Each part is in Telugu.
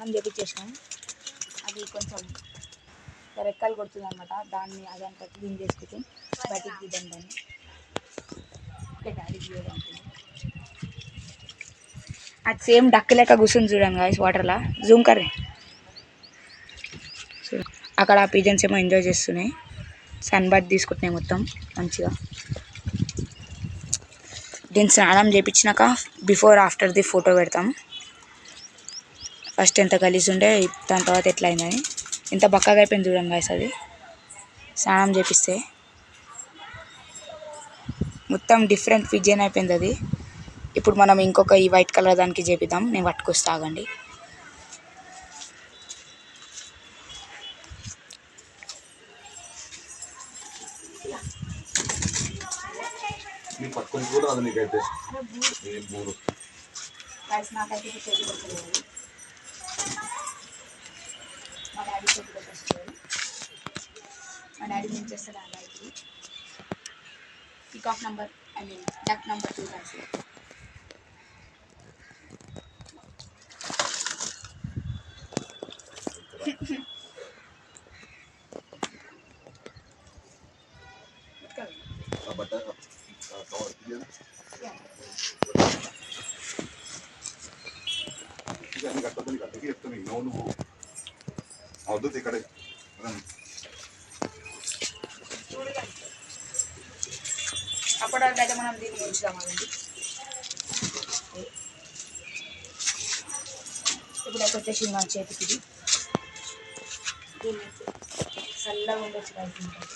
స్నానం చేపించేసినాం. అది కొంచెం రెక్కలు కొడుతుంది అనమాట. దాన్ని అదంతా క్లీన్ చేసుకుంటాం, బయటికి తీద్దాం దాన్ని. అది సేమ్ డక్ లెక్క కూర్చుని చూడండి గాయ్స్ వాటర్లో. జూమ్ కర్రీ అక్కడ ఆ పిజన్స్ ఏమో ఎంజాయ్ చేస్తున్నాయి, సన్ బాత్ తీసుకుంటున్నాయి మొత్తం మంచిగా. దీన్ని స్నానం చేయించినాక బిఫోర్ ఆఫ్టర్ ది ఫోటో పెడతాం. ఫస్ట్ ఎంత గలీజ్ ఉండే, దాని తర్వాత ఎట్లా అయిందని. ఎంత బక్కగా అయిపోయింది చూడండి గాయ్స్. అది స్నానం చేపిస్తే మొత్తం డిఫరెంట్ పిజన్ అయిపోయింది అది. ఇప్పుడు మనం ఇంకొక ఈ వైట్ కలర్ దానికి చేపిద్దాం. నేను పట్టుకొస్తా, ఆగండి. మా డాడీ ఏం చేస్తాడు అలా ఇప్పుడు peacock number duck number 2 guys. అప్పటికైతే మనం దీన్ని ఉంచుదామండి. ఇప్పుడైతే వచ్చేసి మన చేతికి దీన్ని చల్లగా ఉండొచ్చు కలిసి ఉంటుంది.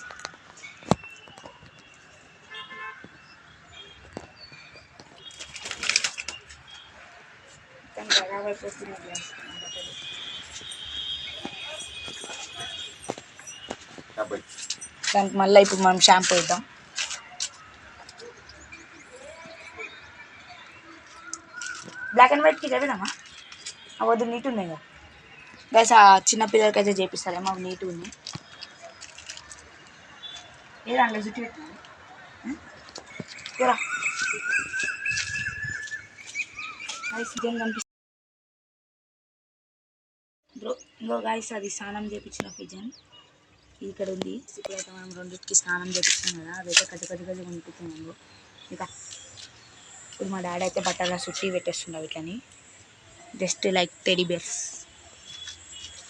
మొత్తం ఖరాబ్ అయిపోతుంది గ్లాస్. దానికి మళ్ళీ ఇప్పుడు మనం షాంపూ వేద్దాం. బ్లాక్ అండ్ వైట్కి చదివినామా అవద్దు, నీట్ ఉన్నాయి కదా గైస్. ఆ చిన్న పిల్లలకి అయితే చేపిస్తారేమో, అవి నీట్గా ఉన్నాయి. ఏ దాంట్లో జుట్టు పెట్టినా గైస్ ఇదేం కనిపిస్తుంది బ్రో. ఇంకో గైస్ అది స్నానం చేయించిన పిజన్ ఇక్కడ ఉంది. ఇప్పుడైతే మనం రెండింటికి స్నానం చేయించాం కదా, అదైతే గజ కనిపిస్తున్నాము. ఇంకా ఇప్పుడు మా డాడీ అయితే బట్టల చుట్టి పెట్టేస్తుండవు ఇట్లని, జస్ట్ లైక్ టెడీ బేర్స్.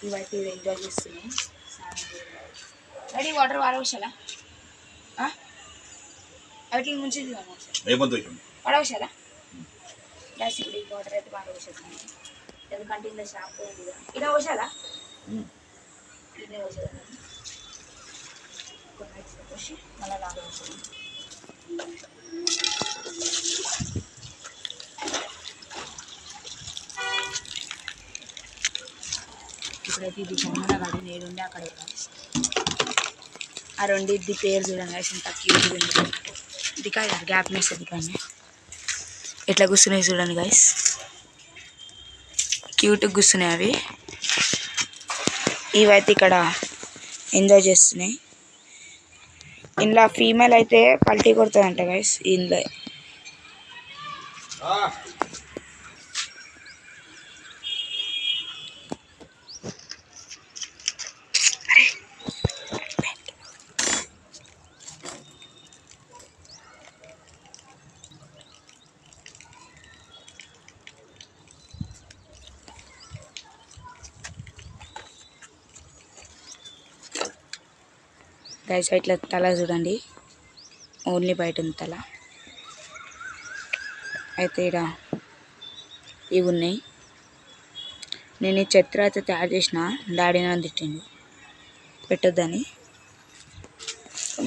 ఇవైతే ఇవి ఎంజాయ్ చేస్తున్నాయి. రెడీ వాటర్ వాడవచ్చాలా అవి ముంచింది వాడవచ్చాలా గ్యాస్. ఇప్పుడు ఈ వాటర్ అయితే వాడవచ్చాను, ఎందుకంటే ఇందులో షాంపూ ఉంది కదా. ఇలా వచ్చాలా ఇదే వచ్చేదా వచ్చి మళ్ళీ లాగా వచ్చాను. ఇప్పుడైతే ఇది జమ్మగా కాదు, నేడుండే అక్కడ ఆ రెండిది పేరు చూడండి గాయస్. ఇంత క్యూట్ ఉంది. ఇది కాదు గ్యాప్ వేస్తుంది కానీ ఎట్లా కూర్చున్నాయి చూడండి గాయస్, క్యూట్గా కూర్చున్నాయి అవి. ఇవైతే ఇక్కడ ఎంజాయ్ చేస్తున్నాయి. ఇందులో ఫీమేల్ అయితే పల్టీ కొడుతుందంట గైస్. ఇందులో గైస్ ఇట్లా తల చూడండి, ఓన్లీ బయట ఉంది తల. అయితే ఇక్కడ ఇవి ఉన్నాయి. నేను ఈ చెత్త అయితే తయారు చేసిన, డాడీ నన్ను తిట్టిండు పెట్టొద్దని.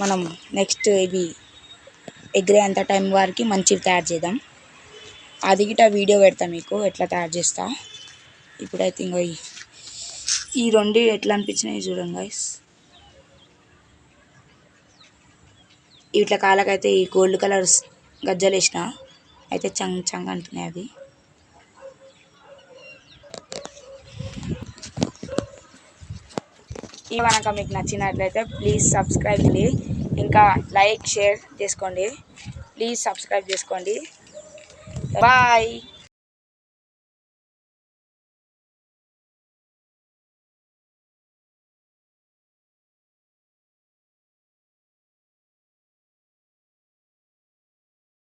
మనం నెక్స్ట్ ఇవి ఎగిరే అంత టైం వరకు మంచివి తయారు చేద్దాం. అది గిట్ట వీడియో పెడతా మీకు ఎట్లా తయారు చేస్తా. ఇప్పుడైతే ఇంకో ఈ రెండు ఎట్లా అనిపించినాయి చూడండి గైస్. ఇట్లా కాళ్ళకైతే ఈ గోల్డ్ కలర్ గజ్జలు వేసిన, అయితే చంగ్ చంగ్ అంటున్నాయి అవి. ఈ కనుక మీకు నచ్చినట్లయితే ప్లీజ్ సబ్స్క్రైబ్ చేయండి, ఇంకా లైక్ షేర్ చేసుకోండి. ప్లీజ్ సబ్స్క్రైబ్ చేసుకోండి. బాయ్.